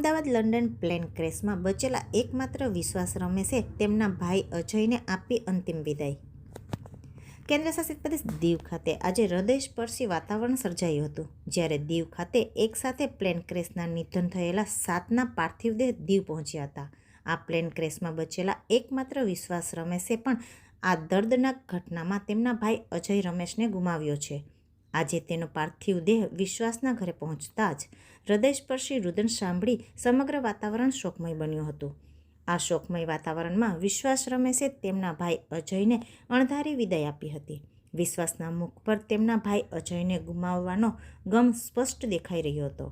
Ahmedabad London plane ક્રેશમાં બચેલા એકમાત્ર વિશ્વાસ રમેશે તેમના ભાઈ અજયને આપી અંતિમ વિદાય. કેન્દ્રશાસિત પ્રદેશ દીવ ખાતે આજે હૃદયસ્પર્શી વાતાવરણ સર્જાયું હતું, જ્યારે દીવ ખાતે એકસાથે પ્લેન ક્રેશના નિધન થયેલા 7ના પાર્થિવ દેહ દીવ પહોંચ્યા હતા. આ પ્લેન ક્રેશમાં બચેલા એકમાત્ર વિશ્વાસ રમેશે પણ આ દર્દનાક ઘટનામાં તેમના ભાઈ અજય રમેશને ગુમાવ્યો છે. આજે તેનો પાર્થિવ દેહ વિશ્વાસના ઘરે પહોંચતા જ હૃદયસ્પર્શી રુદન સાંભળી સમગ્ર વાતાવરણ શોકમય બન્યું હતું. આ શોકમય વાતાવરણમાં વિશ્વાસ રમેશે તેમના ભાઈ અજયને અણધારી વિદાય આપી હતી. વિશ્વાસના મુખ પર તેમના ભાઈ અજયને ગુમાવવાનો ગમ સ્પષ્ટ દેખાઈ રહ્યો હતો.